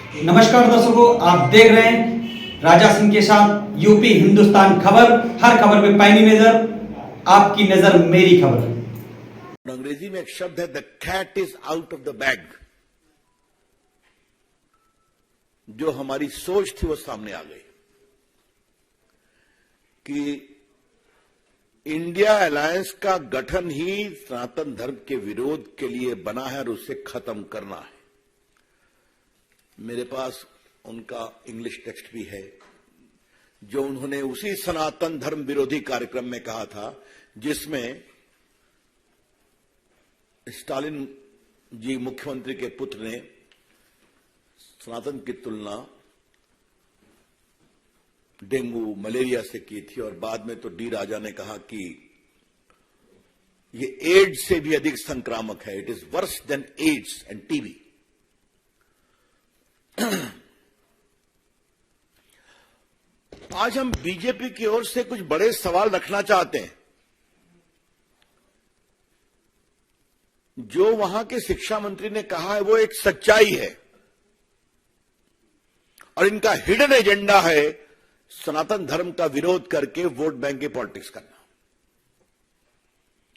नमस्कार दर्शकों, आप देख रहे हैं राजा सिंह के साथ यूपी हिंदुस्तान खबर। हर खबर पे पैनी नजर, आपकी नजर मेरी खबर। अंग्रेजी में एक शब्द है, the cat is out of the bag. जो हमारी सोच थी वो सामने आ गई कि इंडिया अलायंस का गठन ही सनातन धर्म के विरोध के लिए बना है और उसे खत्म करना है। मेरे पास उनका इंग्लिश टेक्स्ट भी है, जो उन्होंने उसी सनातन धर्म विरोधी कार्यक्रम में कहा था जिसमें स्टालिन जी मुख्यमंत्री के पुत्र ने सनातन की तुलना डेंगू मलेरिया से की थी, और बाद में तो डी राजा ने कहा कि ये एड्स से भी अधिक संक्रामक है, it is worse than AIDS and TB. आज हम बीजेपी की ओर से कुछ बड़े सवाल रखना चाहते हैं। जो वहां के शिक्षा मंत्री ने कहा है वो एक सच्चाई है, और इनका हिडन एजेंडा है सनातन धर्म का विरोध करके वोट बैंक की पॉलिटिक्स करना।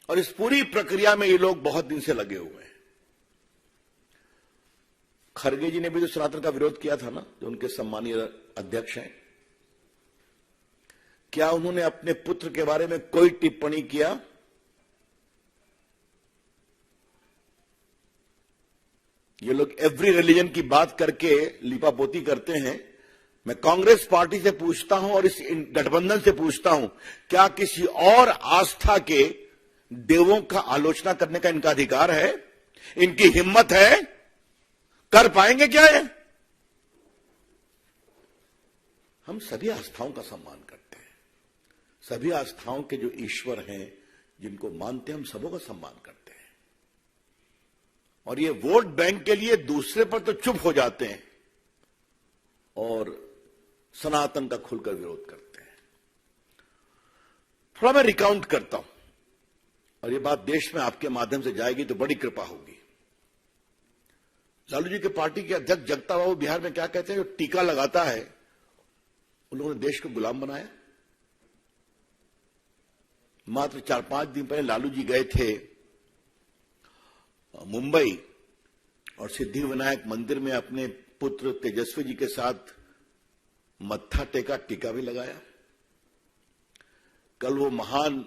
और इस पूरी प्रक्रिया में ये लोग बहुत दिन से लगे हुए हैं। खरगे जी ने भी तो सनातन का विरोध किया था ना, जो उनके सम्मानीय अध्यक्ष हैं। क्या उन्होंने अपने पुत्र के बारे में कोई टिप्पणी किया? ये लोग एवरी रिलीजन की बात करके लिपापोती करते हैं। मैं कांग्रेस पार्टी से पूछता हूं और इस गठबंधन से पूछता हूं, क्या किसी और आस्था के देवों का आलोचना करने का इनका अधिकार है? इनकी हिम्मत है? कर पाएंगे क्या ये? हम सभी आस्थाओं का सम्मान करते हैं। सभी आस्थाओं के जो ईश्वर हैं, जिनको मानते हैं, हम सबों का सम्मान करते हैं। और ये वोट बैंक के लिए दूसरे पर तो चुप हो जाते हैं और सनातन का खुलकर विरोध करते हैं। थोड़ा मैं रिकाउंट करता हूं, और ये बात देश में आपके माध्यम से जाएगी तो बड़ी कृपा होगी। लालू जी के पार्टी के अध्यक्ष जगता बाबू बिहार में क्या कहते हैं, जो टीका लगाता है उन लोगों ने देश को गुलाम बनाया। मात्र 4-5 दिन पहले लालू जी गए थे मुंबई, और सिद्धि विनायक मंदिर में अपने पुत्र तेजस्वी जी के साथ मत्था टेका, टीका भी लगाया। कल वो महान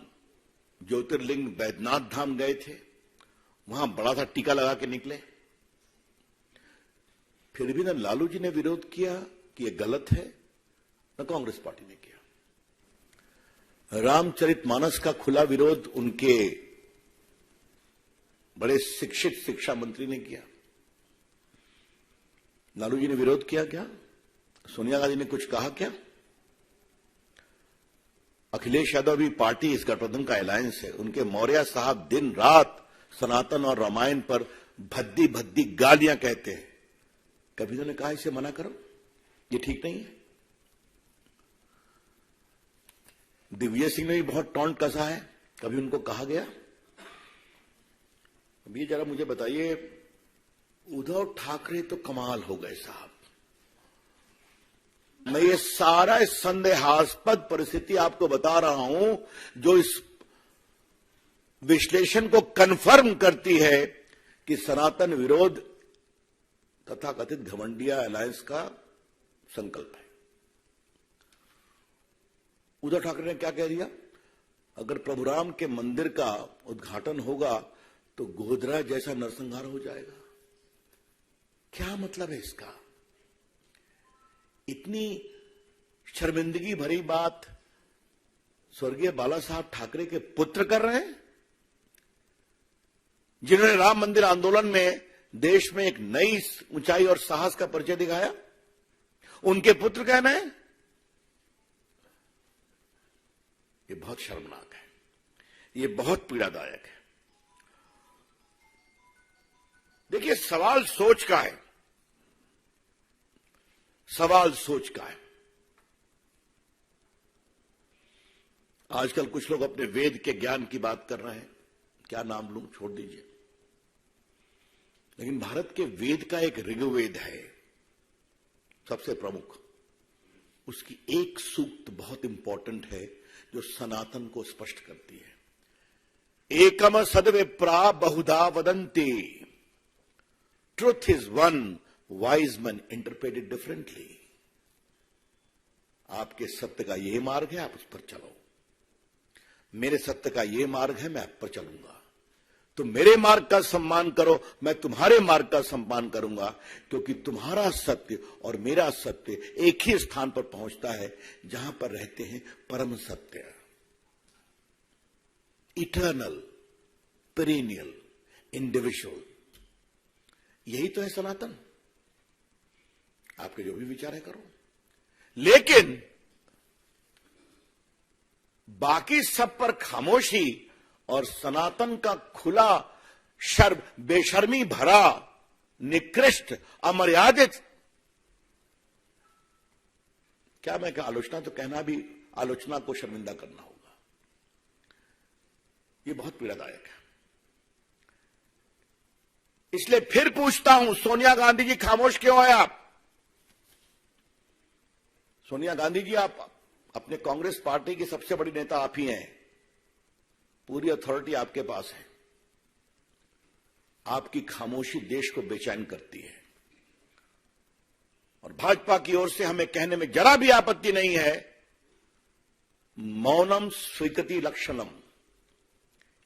ज्योतिर्लिंग बैद्यनाथ धाम गए थे, वहां बड़ा सा टीका लगा के निकले। फिर भी न लालू जी ने विरोध किया कि यह गलत है, न कांग्रेस पार्टी ने किया। रामचरितमानस का खुला विरोध उनके बड़े शिक्षित शिक्षा मंत्री ने किया। लालू जी ने विरोध किया क्या? सोनिया गांधी ने कुछ कहा क्या? अखिलेश यादव भी पार्टी इस गठबंधन का अलायंस है। उनके मौर्य साहब दिन रात सनातन और रामायण पर भद्दी भद्दी गालियां कहते हैं। कभी उन्होंने कहा इसे मना करो, ये ठीक नहीं है? दिव्य सिंह ने भी बहुत टॉन्ट कसा है, कभी उनको कहा गया? अभी जरा मुझे बताइए, उद्धव ठाकरे तो कमाल हो गए साहब। मैं ये सारा संदेहास्पद परिस्थिति आपको बता रहा हूं, जो इस विश्लेषण को कन्फर्म करती है कि सनातन विरोध तथा कथित घमंडिया अलायंस का संकल्प है। उद्धव ठाकरे ने क्या कह दिया? अगर प्रभु राम के मंदिर का उद्घाटन होगा तो गोधरा जैसा नरसंहार हो जाएगा। क्या मतलब है इसका? इतनी शर्मिंदगी भरी बात स्वर्गीय बाला साहब ठाकरे के पुत्र कर रहे हैं, जिन्होंने राम मंदिर आंदोलन में देश में एक नई ऊंचाई और साहस का परिचय दिखाया। उनके पुत्र कहना है, ये बहुत शर्मनाक है, ये बहुत पीड़ादायक है। देखिए, सवाल सोच का है, सवाल सोच का है। आजकल कुछ लोग अपने वेद के ज्ञान की बात कर रहे हैं, क्या नाम लूं, छोड़ दीजिए। लेकिन भारत के वेद का एक ऋग्वेद है, सबसे प्रमुख, उसकी एक सूक्त बहुत इंपॉर्टेंट है जो सनातन को स्पष्ट करती है। एकम सद्विप्रा बहुधा वदन्ति, truth is one, wise man interpret it differently. आपके सत्य का यह मार्ग है, आप उस पर चलो। मेरे सत्य का यह मार्ग है, मैं आप पर चलूंगा। तुम मेरे मार्ग का सम्मान करो, मैं तुम्हारे मार्ग का सम्मान करूंगा, क्योंकि तुम्हारा सत्य और मेरा सत्य एक ही स्थान पर पहुंचता है जहां पर रहते हैं परम सत्य, इटर्नल, पेरिनियल, इंडिविजुअल। यही तो है सनातन। आपके जो भी विचार है करो, लेकिन बाकी सब पर खामोशी और सनातन का खुला बेशर्मी भरा, निकृष्ट, अमर्यादित, क्या मैं आलोचना तो कहना भी आलोचना को शर्मिंदा करना होगा, यह बहुत पीड़ादायक है। इसलिए फिर पूछता हूं, सोनिया गांधी जी खामोश क्यों है आप? सोनिया गांधी जी, आप अपने कांग्रेस पार्टी की सबसे बड़ी नेता आप ही हैं, पूरी अथॉरिटी आपके पास है। आपकी खामोशी देश को बेचैन करती है, और भाजपा की ओर से हमें कहने में जरा भी आपत्ति नहीं है, मौनम स्वीकृति लक्षणम,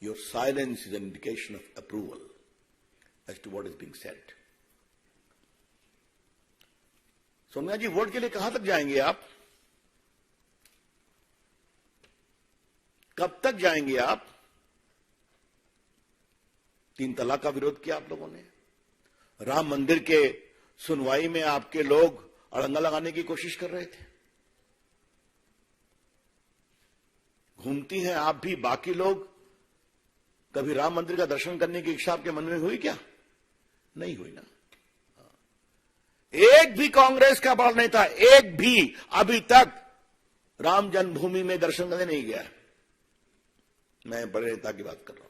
your silence is an indication of approval as to what is being said. Sonia ji, vote के लिए कहां तक जाएंगे आप? कब तक जाएंगे आप? 3 तलाक का विरोध किया आप लोगों ने, राम मंदिर के सुनवाई में आपके लोग अड़ंगा लगाने की कोशिश कर रहे थे। घूमती हैं आप भी, बाकी लोग। कभी राम मंदिर का दर्शन करने की इच्छा आपके मन में हुई क्या? नहीं हुई ना। एक भी कांग्रेस का बड़ा नेता, एक भी अभी तक राम जन्मभूमि में दर्शन करने नहीं गया। मैं बड़े नेता की बात कर रहा हूं।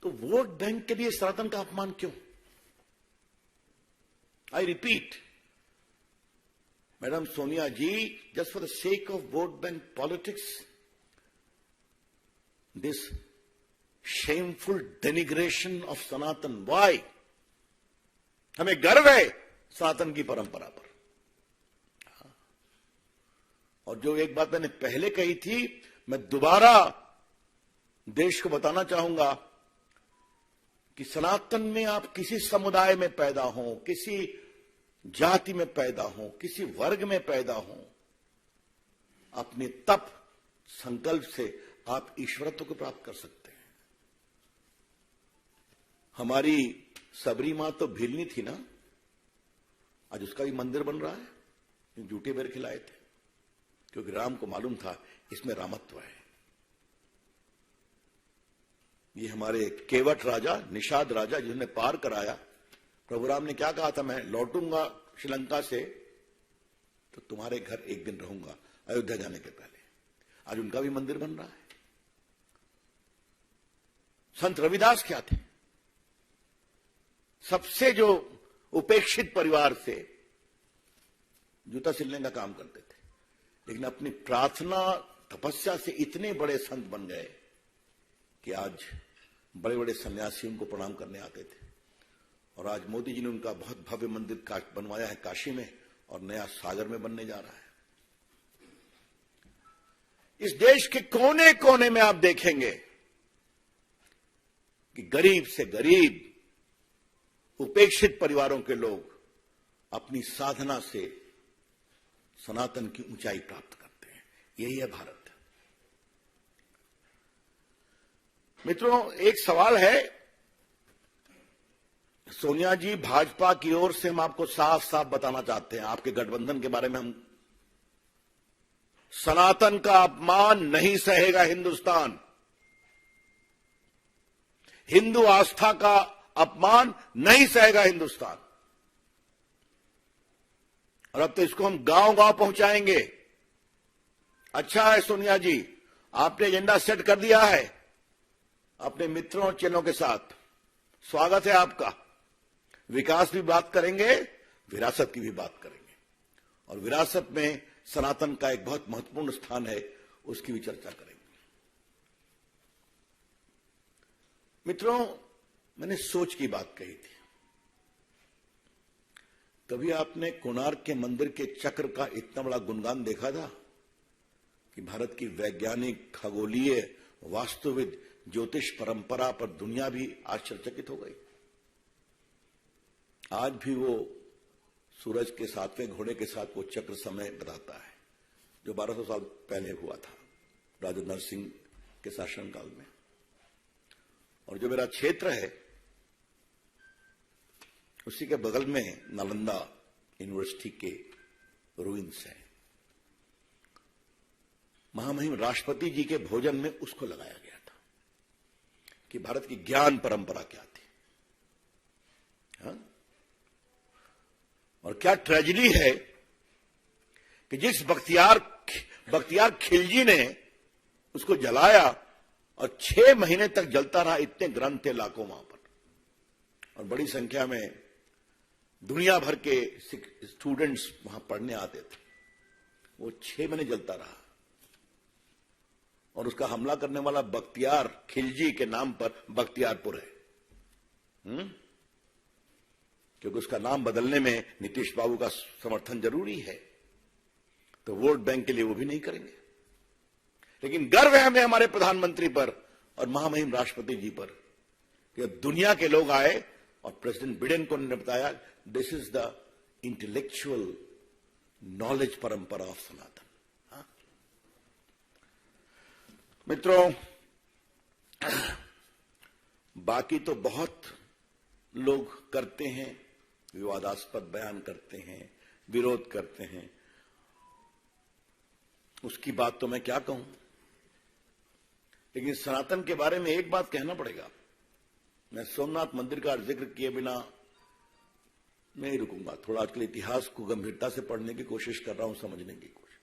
तो वोट बैंक के लिए सनातन का अपमान क्यों? I repeat, madam Sonia ji, just for the sake of vote bank politics, this shameful denigration of Sanatan, why? हमें गर्व है सनातन की परंपरा पर। और जो एक बात मैंने पहले कही थी, मैं दोबारा देश को बताना चाहूंगा कि सनातन में आप किसी समुदाय में पैदा हो, किसी जाति में पैदा हो, किसी वर्ग में पैदा हो, अपने तप संकल्प से आप ईश्वरत्व को प्राप्त कर सकते हैं। हमारी सबरी मां तो भीलनी थी ना, आज उसका भी मंदिर बन रहा है। जूठे बेर खिलाए थे, क्योंकि राम को मालूम था इसमें रामत्व है। ये हमारे केवट राजा, निषाद राजा, जिन्होंने पार कराया, प्रभु राम ने क्या कहा था, मैं लौटूंगा श्रीलंका से तो तुम्हारे घर एक दिन रहूंगा, अयोध्या जाने के पहले। आज उनका भी मंदिर बन रहा है। संत रविदास क्या थे? सबसे जो उपेक्षित परिवार से जूता सिलने का काम करते थे, लेकिन अपनी प्रार्थना तपस्या से इतने बड़े संत बन गए कि आज बड़े बड़े सन्यासियों को प्रणाम करने आते थे। और आज मोदी जी ने उनका बहुत भव्य मंदिर बनवाया है काशी में, और नया सागर में बनने जा रहा है। इस देश के कोने कोने में आप देखेंगे कि गरीब से गरीब उपेक्षित परिवारों के लोग अपनी साधना से सनातन की ऊंचाई प्राप्त करते हैं। यही है भारत। मित्रों, एक सवाल है, सोनिया जी, भाजपा की ओर से हम आपको साफ साफ बताना चाहते हैं, आपके गठबंधन के बारे में हम, सनातन का अपमान नहीं सहेगा हिंदुस्तान। हिंदू आस्था का अपमान नहीं सहेगा हिंदुस्तान। और अब तो इसको हम गांव गांव पहुंचाएंगे। अच्छा है सोनिया जी, आपने एजेंडा सेट कर दिया है अपने मित्रों और चेलों के साथ, स्वागत है आपका। विकास भी बात करेंगे, विरासत की भी बात करेंगे, और विरासत में सनातन का एक बहुत महत्वपूर्ण स्थान है, उसकी भी चर्चा करेंगे। मित्रों, मैंने सोच की बात कही थी। कभी आपने कोणार्क के मंदिर के चक्र का इतना बड़ा गुणगान देखा था कि भारत की वैज्ञानिक, खगोलीय, वास्तुविद, ज्योतिष परंपरा पर दुनिया भी आश्चर्यचकित हो गई। आज भी वो सूरज के 7वें घोड़े के साथ वो चक्र समय बताता है, जो 1200 साल पहले हुआ था राजा नरसिंह के शासनकाल में। और जो मेरा क्षेत्र है, उसी के बगल में नालंदा यूनिवर्सिटी के रूइंस हैं। महामहिम राष्ट्रपति जी के भोजन में उसको लगाया गया था कि भारत की ज्ञान परंपरा क्या थी। हाँ? और क्या ट्रेजेडी है कि जिस बख्तियार खिलजी ने उसको जलाया और 6 महीने तक जलता रहा। इतने ग्रंथ थे लाखों वहां पर, और बड़ी संख्या में दुनिया भर के स्टूडेंट्स वहां पढ़ने आते थे। वो 6 महीने जलता रहा, और उसका हमला करने वाला बख्तियार खिलजी के नाम पर बख्तियारपुर है। क्योंकि उसका नाम बदलने में नीतीश बाबू का समर्थन जरूरी है, तो वोट बैंक के लिए वो भी नहीं करेंगे। लेकिन गर्व है हमें हमारे प्रधानमंत्री पर और महामहिम राष्ट्रपति जी पर कि दुनिया के लोग आए और प्रेसिडेंट बिडेन को उन्होंने बताया, this is the intellectual knowledge परंपरा ऑफ सनातन। हाँ? मित्रों, बाकी तो बहुत लोग करते हैं, विवादास्पद बयान करते हैं, विरोध करते हैं, उसकी बात तो मैं क्या कहूं। लेकिन सनातन के बारे में एक बात कहना पड़ेगा। मैं सोमनाथ मंदिर का जिक्र किए बिना नहीं रुकूंगा। थोड़ा आजकल इतिहास को गंभीरता से पढ़ने की कोशिश कर रहा हूं, समझने की कोशिश।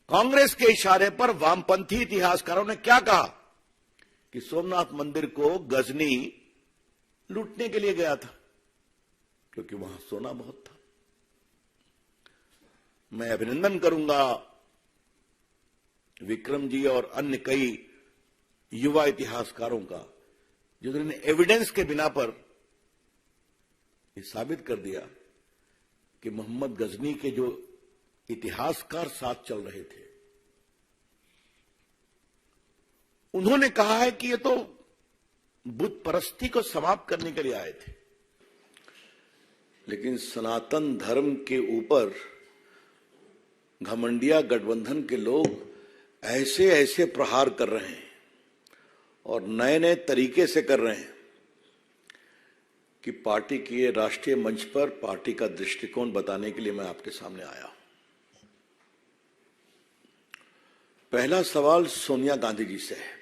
कांग्रेस के इशारे पर वामपंथी इतिहासकारों ने क्या कहा कि सोमनाथ मंदिर को गजनी लूटने के लिए गया था, क्योंकि वहां सोना बहुत था। मैं अभिनंदन करूंगा विक्रम जी और अन्य कई युवा इतिहासकारों का, जिन्होंने एविडेंस के बिना पर यह साबित कर दिया कि मोहम्मद गजनी के जो इतिहासकार साथ चल रहे थे, उन्होंने कहा है कि ये तो बुत परस्ती को समाप्त करने के लिए आए थे। लेकिन सनातन धर्म के ऊपर घमंडिया गठबंधन के लोग ऐसे ऐसे प्रहार कर रहे हैं और नए नए तरीके से कर रहे हैं कि पार्टी के राष्ट्रीय मंच पर पार्टी का दृष्टिकोण बताने के लिए मैं आपके सामने आया। पहला सवाल सोनिया गांधी जी से है।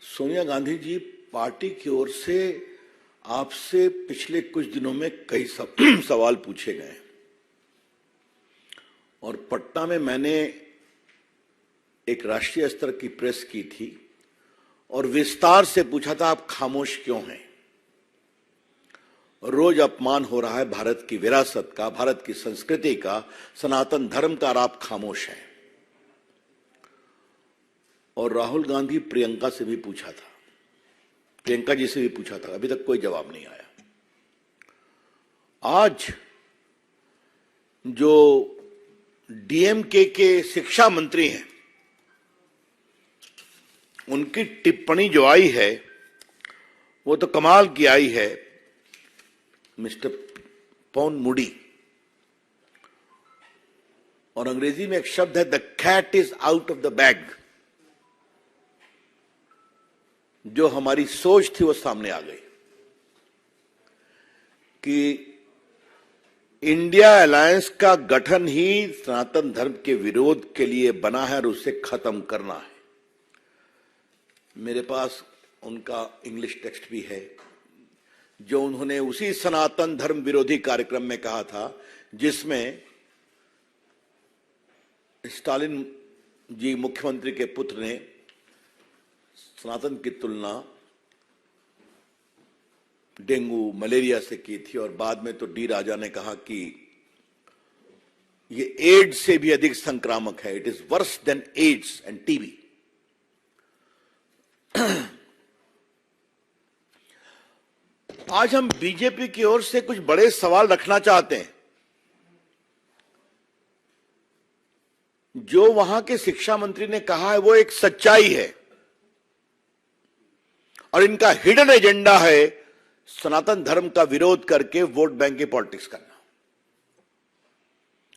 सोनिया गांधी जी, पार्टी की ओर से आपसे पिछले कुछ दिनों में कई सवाल पूछे गए, और पटना में मैंने एक राष्ट्रीय स्तर की प्रेस की थी और विस्तार से पूछा था, आप खामोश क्यों हैं? रोज अपमान हो रहा है भारत की विरासत का, भारत की संस्कृति का, सनातन धर्म का, और आप खामोश हैं। और राहुल गांधी प्रियंका से भी पूछा था, प्रियंका जी से भी पूछा था, अभी तक कोई जवाब नहीं आया। आज जो डीएमके के शिक्षा मंत्री हैं, उनकी टिप्पणी जो आई है वो तो कमाल की आई है। मिस्टर पॉन मूडी, और अंग्रेजी में एक शब्द है, the cat is out of the bag. जो हमारी सोच थी वो सामने आ गई कि इंडिया अलायंस का गठन ही सनातन धर्म के विरोध के लिए बना है और उसे खत्म करना है। मेरे पास उनका इंग्लिश टेक्स्ट भी है, जो उन्होंने उसी सनातन धर्म विरोधी कार्यक्रम में कहा था जिसमें स्टालिन जी मुख्यमंत्री के पुत्र ने सनातन की तुलना डेंगू मलेरिया से की थी, और बाद में तो डी राजा ने कहा कि ये एड्स से भी अधिक संक्रामक है, it is worse than AIDS and TB. आज हम बीजेपी की ओर से कुछ बड़े सवाल रखना चाहते हैं। जो वहां के शिक्षा मंत्री ने कहा है वो एक सच्चाई है, और इनका हिडन एजेंडा है सनातन धर्म का विरोध करके वोट बैंक की पॉलिटिक्स करना।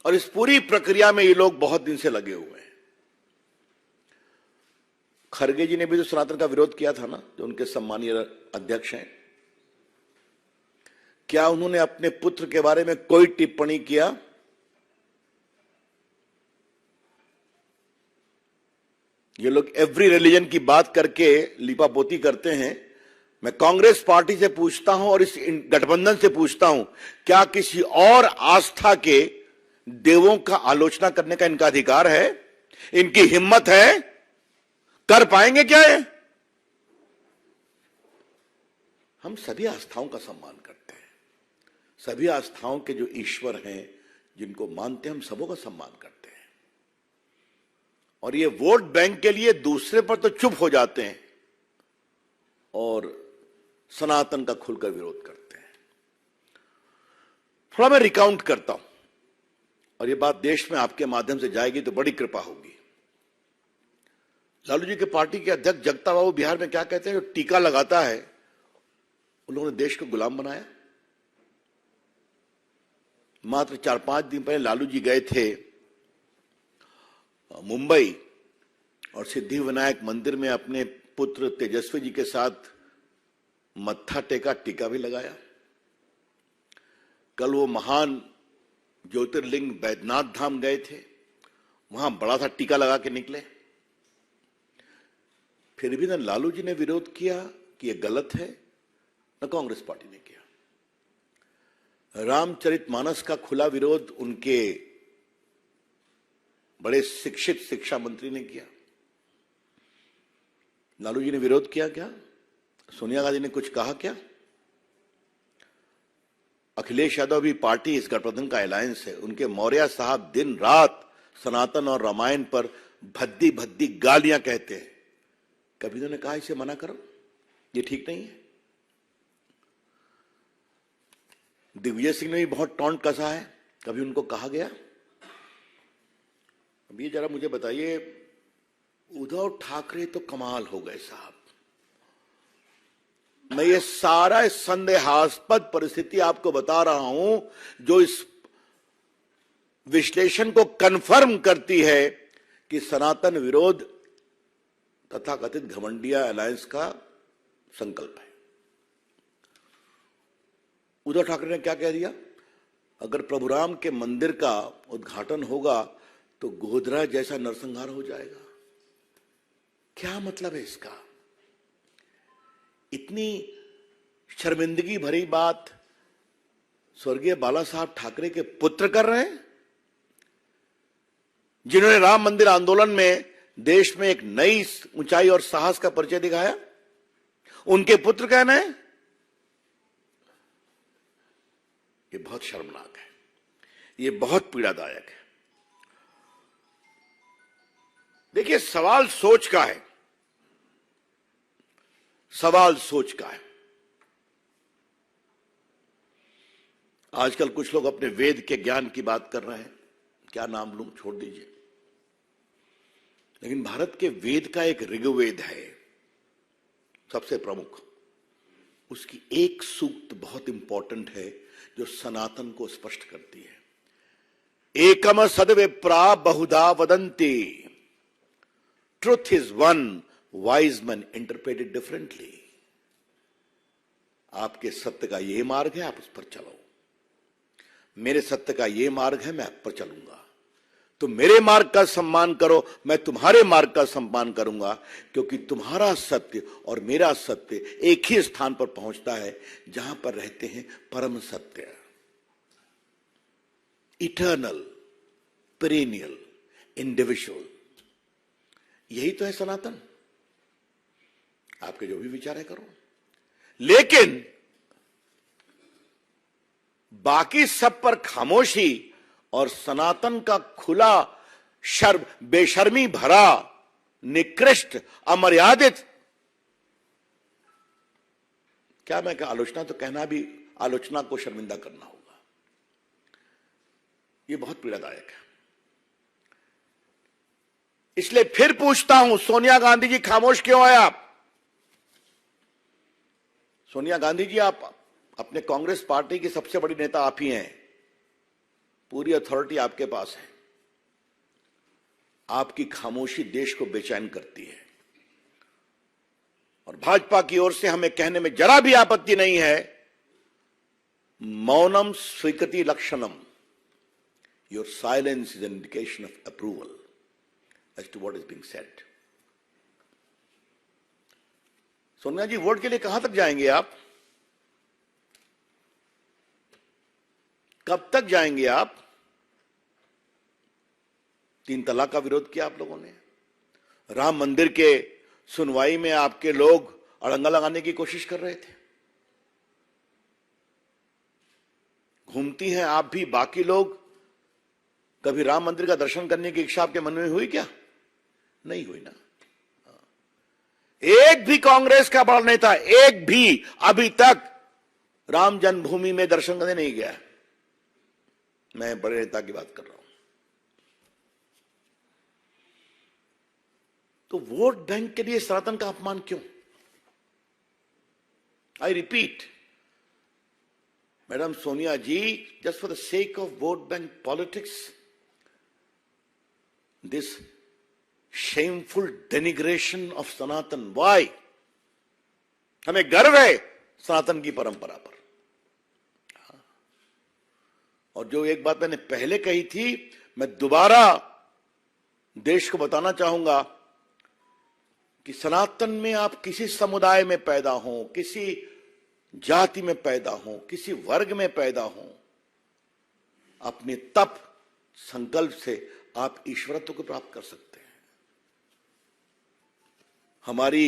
और इस पूरी प्रक्रिया में ये लोग बहुत दिन से लगे हुए हैं। खरगे जी ने भी तो सनातन का विरोध किया था ना, जो उनके सम्मानीय अध्यक्ष हैं। क्या उन्होंने अपने पुत्र के बारे में कोई टिप्पणी किया? ये लोग एवरी रिलीजन की बात करके लीपापोती करते हैं। मैं कांग्रेस पार्टी से पूछता हूं और इस गठबंधन से पूछता हूं, क्या किसी और आस्था के देवों का आलोचना करने का इनका अधिकार है? इनकी हिम्मत है? कर पाएंगे क्या ये? हम सभी आस्थाओं का सम्मान करते हैं। सभी आस्थाओं के जो ईश्वर हैं, जिनको मानते हैं, हम सबों का सम्मान करते हैं। और ये वोट बैंक के लिए दूसरे पर तो चुप हो जाते हैं और सनातन का खुलकर विरोध करते हैं। थोड़ा मैं रिकाउंट करता हूं, और ये बात देश में आपके माध्यम से जाएगी तो बड़ी कृपा होगी। लालू जी के पार्टी के अध्यक्ष जगता बाबू बिहार में क्या कहते हैं? जो टीका लगाता है उन लोगों ने देश को गुलाम बनाया। मात्र 4-5 दिन पहले लालू जी गए थे मुंबई और सिद्धि विनायक मंदिर में अपने पुत्र तेजस्वी जी के साथ मत्था टेका, टीका भी लगाया। कल वो महान ज्योतिर्लिंग बैद्यनाथ धाम गए थे, वहां बड़ा सा टीका लगा के निकले। फिर भी न लालू जी ने विरोध किया कि यह गलत है, न कांग्रेस पार्टी ने किया। रामचरितमानस का खुला विरोध उनके बड़े शिक्षित शिक्षा मंत्री ने किया। लालू जी ने विरोध किया क्या? सोनिया गांधी ने कुछ कहा क्या? अखिलेश यादव भी पार्टी इस गठबंधन का अलायंस है। उनके मौर्य साहब दिन रात सनातन और रामायण पर भद्दी भद्दी गालियां कहते हैं। कभी उन्होंने कहा इसे मना करो, ये ठीक नहीं है? दिग्विजय सिंह ने भी बहुत टॉन्ट कसा है, कभी उनको कहा गया? अब ये जरा मुझे बताइए, उद्धव ठाकरे तो कमाल हो गए साहब। मैं ये सारा संदेहास्पद परिस्थिति आपको बता रहा हूं जो इस विश्लेषण को कंफर्म करती है कि सनातन विरोध तथाकथित घमंडिया अलायंस का संकल्प है। उद्धव ठाकरे ने क्या कह दिया? अगर प्रभु राम के मंदिर का उद्घाटन होगा तो गोधरा जैसा नरसंहार हो जाएगा। क्या मतलब है इसका? इतनी शर्मिंदगी भरी बात स्वर्गीय बाला साहब ठाकरे के पुत्र कर रहे हैं, जिन्होंने राम मंदिर आंदोलन में देश में एक नई ऊंचाई और साहस का परिचय दिखाया। उनके पुत्र कहना है, ये बहुत शर्मनाक है, ये बहुत पीड़ादायक है। देखिए, सवाल सोच का है, सवाल सोच का है। आजकल कुछ लोग अपने वेद के ज्ञान की बात कर रहे हैं, क्या नाम लूं, छोड़ दीजिए। लेकिन भारत के वेद का एक ऋग्वेद है सबसे प्रमुख, उसकी एक सूक्त बहुत इंपॉर्टेंट है जो सनातन को स्पष्ट करती है। एकम सद्विप्रा बहुधा वदन्ति, truth is one, wise man interpret it differently. आपके सत्य का ये मार्ग है, आप उस पर चलो। मेरे सत्य का ये मार्ग है, मैं आप पर चलूंगा। तो मेरे मार्ग का सम्मान करो, मैं तुम्हारे मार्ग का सम्मान करूंगा, क्योंकि तुम्हारा सत्य और मेरा सत्य एक ही स्थान पर पहुंचता है जहां पर रहते हैं परम सत्य, इटर्नल, पेरेनियल, इंडिविजुअल। यही तो है सनातन। आपके जो भी विचार है करो, लेकिन बाकी सब पर खामोशी और सनातन का खुला बेशर्मी भरा, निकृष्ट, अमर्यादित, क्या मैं आलोचना तो कहना भी आलोचना को शर्मिंदा करना होगा। यह बहुत पीड़ादायक है। इसलिए फिर पूछता हूं, सोनिया गांधी जी खामोश क्यों है आप? सोनिया गांधी जी, आप अपने कांग्रेस पार्टी की सबसे बड़ी नेता आप ही हैं, पूरी अथॉरिटी आपके पास है। आपकी खामोशी देश को बेचैन करती है और भाजपा की ओर से हमें कहने में जरा भी आपत्ति नहीं है, मौनम स्वीकृति लक्षणम, your silence is an indication of approval as to what is being said. Sonia ji, vote के लिए कहां तक जाएंगे आप? कब तक जाएंगे आप? 3 तलाक का विरोध किया आप लोगों ने। राम मंदिर के सुनवाई में आपके लोग अड़ंगा लगाने की कोशिश कर रहे थे। घूमती हैं आप भी, बाकी लोग। कभी राम मंदिर का दर्शन करने की इच्छा आपके मन में हुई क्या? नहीं हुई ना। एक भी कांग्रेस का बड़ा नेता, एक भी अभी तक राम जन्मभूमि में दर्शन करने नहीं गया। मैं बड़े नेता की बात कर रहा हूं। तो वोट बैंक के लिए सनातन का अपमान क्यों? I repeat, madam Sonia ji, just for the sake of vote bank politics, this shameful denigration of Sanatan. Why? हमें गर्व है सनातन की परंपरा पर। और जो एक बात मैंने पहले कही थी, मैं दोबारा देश को बताना चाहूंगा कि सनातन में आप किसी समुदाय में पैदा हो, किसी जाति में पैदा हो, किसी वर्ग में पैदा हो, अपने तप संकल्प से आप ईश्वरत्व को प्राप्त कर सकते हैं। हमारी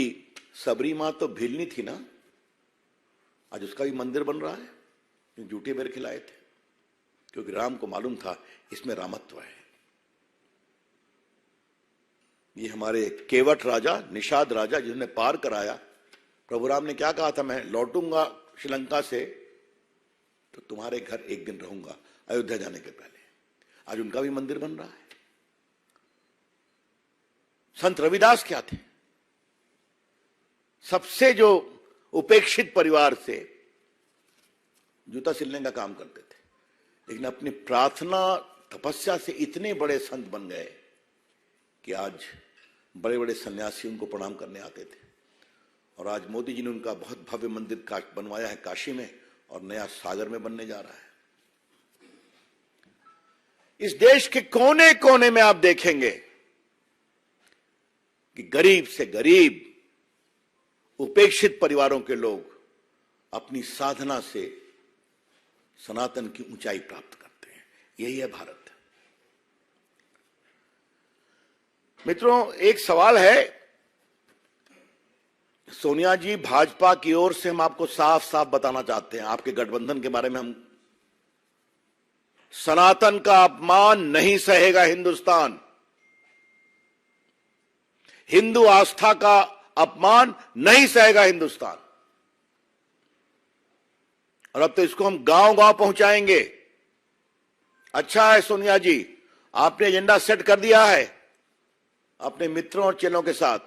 सबरी मां तो भिलनी थी ना, आज उसका भी मंदिर बन रहा है। जूठे बेर खिलाए थे, क्योंकि राम को मालूम था इसमें रामत्व है। ये हमारे केवट राजा, निषाद राजा, जिन्होंने पार कराया, प्रभु राम ने क्या कहा था, मैं लौटूंगा श्रीलंका से तो तुम्हारे घर एक दिन रहूंगा, अयोध्या जाने के पहले। आज उनका भी मंदिर बन रहा है। संत रविदास क्या थे? सबसे जो उपेक्षित परिवार से जूता सिलने का काम करते थे, लेकिन अपनी प्रार्थना तपस्या से इतने बड़े संत बन गए कि आज बड़े बड़े सन्यासी उनको प्रणाम करने आते थे। और आज मोदी जी ने उनका बहुत भव्य मंदिर बनवाया है काशी में, और नया सागर में बनने जा रहा है। इस देश के कोने कोने में आप देखेंगे कि गरीब से गरीब, उपेक्षित परिवारों के लोग अपनी साधना से सनातन की ऊंचाई प्राप्त करते हैं। यही है भारत। मित्रों, एक सवाल है, सोनिया जी, भाजपा की ओर से हम आपको साफ साफ बताना चाहते हैं, आपके गठबंधन के बारे में हम, सनातन का अपमान नहीं सहेगा हिंदुस्तान। हिंदू आस्था का अपमान नहीं सहेगा हिंदुस्तान। और अब तो इसको हम गांव गांव पहुंचाएंगे। अच्छा है सोनिया जी, आपने एजेंडा सेट कर दिया है अपने मित्रों और चेलों के साथ,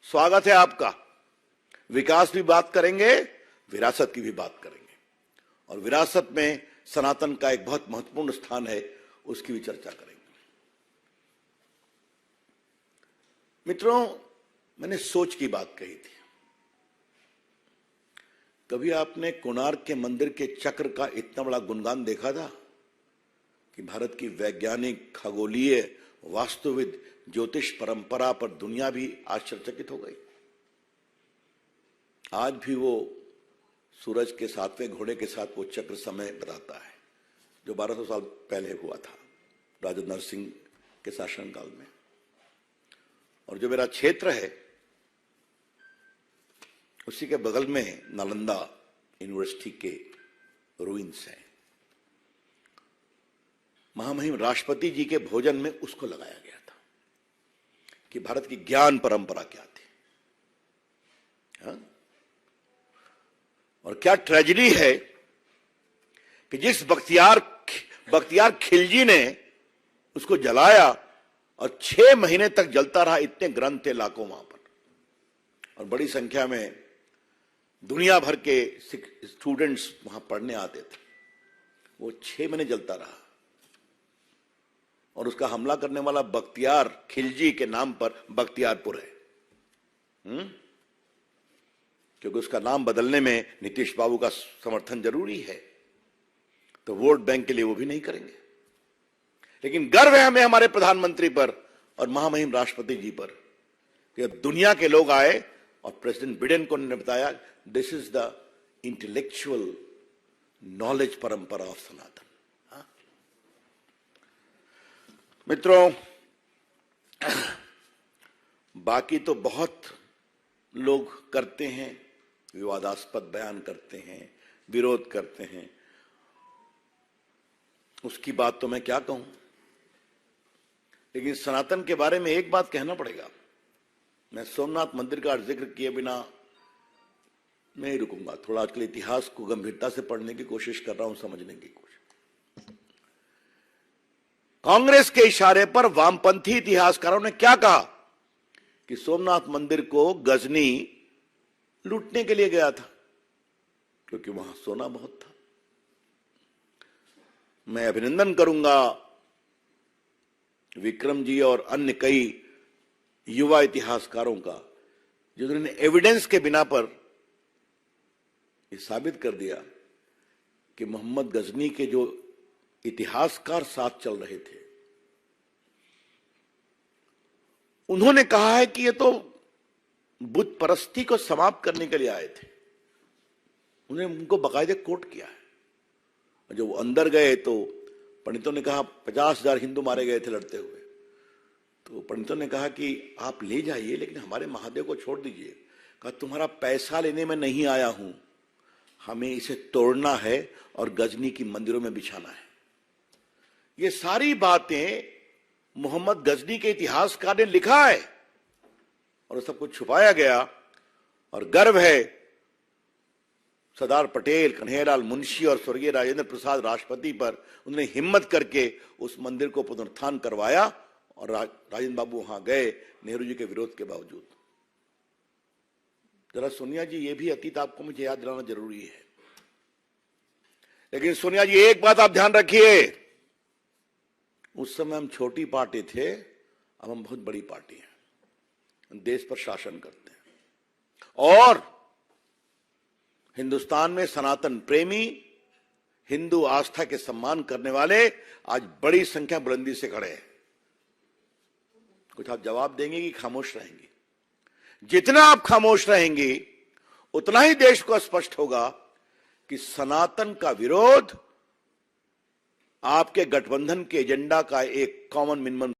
स्वागत है आपका। विकास भी बात करेंगे, विरासत की भी बात करेंगे, और विरासत में सनातन का एक बहुत महत्वपूर्ण स्थान है, उसकी भी चर्चा करेंगे। मित्रों, मैंने सोच की बात कही थी। कभी आपने कोणार्क के मंदिर के चक्र का इतना बड़ा गुणगान देखा था कि भारत की वैज्ञानिक, खगोलीय, वास्तुविद, ज्योतिष परंपरा पर दुनिया भी आश्चर्यचकित हो गई। आज भी वो सूरज के 7वें घोड़े के साथ वो चक्र समय बताता है, जो 1200 साल पहले हुआ था राजा नरसिंह के शासनकाल में। और जो मेरा क्षेत्र है, उसी के बगल में नालंदा यूनिवर्सिटी के रूइंस हैं। महामहिम राष्ट्रपति जी के भोजन में उसको लगाया गया था कि भारत की ज्ञान परंपरा क्या थी। हाँ? और क्या ट्रेजेडी है कि जिस बख्तियार खिलजी ने उसको जलाया और 6 महीने तक जलता रहा। इतने ग्रंथ थे लाखों वहां पर, और बड़ी संख्या में दुनिया भर के स्टूडेंट्स वहां पढ़ने आते थे। वो 6 महीने जलता रहा, और उसका हमला करने वाला बख्तियार खिलजी के नाम पर बख्तियारपुर है। क्योंकि उसका नाम बदलने में नीतीश बाबू का समर्थन जरूरी है, तो वोट बैंक के लिए वो भी नहीं करेंगे। लेकिन गर्व है हमें हमारे प्रधानमंत्री पर और महामहिम राष्ट्रपति जी पर कि अब दुनिया के लोग आए और प्रेसिडेंट बिडेन को ने बताया, this is the intellectual knowledge परंपरा ऑफ सनातन। हाँ? मित्रों, बाकी तो बहुत लोग करते हैं, विवादास्पद बयान करते हैं, विरोध करते हैं, उसकी बात तो मैं क्या कहूं। लेकिन सनातन के बारे में एक बात कहना पड़ेगा। मैं सोमनाथ मंदिर का जिक्र किए बिना नहीं रुकूंगा। थोड़ा आजकल इतिहास को गंभीरता से पढ़ने की कोशिश कर रहा हूं, समझने की कोशिश। कांग्रेस के इशारे पर वामपंथी इतिहासकारों ने क्या कहा कि सोमनाथ मंदिर को गजनी लूटने के लिए गया था, क्योंकि वहां सोना बहुत था। मैं अभिनंदन करूंगा विक्रम जी और अन्य कई युवा इतिहासकारों का, जिन्होंने एविडेंस के बिना पर यह साबित कर दिया कि मोहम्मद गजनी के जो इतिहासकार साथ चल रहे थे, उन्होंने कहा है कि ये तो बुत परस्ती को समाप्त करने के लिए आए थे। उन्होंने उनको बाकायदे कोट किया है। जब वो अंदर गए तो पंडितों ने कहा 50,000 हिंदू मारे गए थे लड़ते हुए। तो पंडितों ने कहा कि आप ले जाइए, लेकिन हमारे महादेव को छोड़ दीजिए। कहा तुम्हारा पैसा लेने में नहीं आया हूं, हमें इसे तोड़ना है और गजनी की मंदिरों में बिछाना है। ये सारी बातें मोहम्मद गजनी के इतिहासकार ने लिखा है, और सब कुछ छुपाया गया। और गर्व है सरदार पटेल, कन्हैयालाल मुंशी और स्वर्गीय राजेंद्र प्रसाद राष्ट्रपति पर, उन्होंने हिम्मत करके उस मंदिर को पुनरुत्थान करवाया। और राजेंद्र बाबू वहां गए नेहरू जी के विरोध के बावजूद। जरा सोनिया जी, ये भी अतीत आपको मुझे याद दिलाना जरूरी है। लेकिन सोनिया जी, एक बात आप ध्यान रखिए, उस समय हम छोटी पार्टी थे, अब हम बहुत बड़ी पार्टी हैं, देश पर शासन करते हैं। और हिंदुस्तान में सनातन प्रेमी, हिंदू आस्था के सम्मान करने वाले आज बड़ी संख्या बुलंदी से खड़े हैं। कुछ आप जवाब देंगे कि खामोश रहेंगे? जितना आप खामोश रहेंगे उतना ही देश को स्पष्ट होगा कि सनातन का विरोध आपके गठबंधन के एजेंडा का एक कॉमन मिनिमम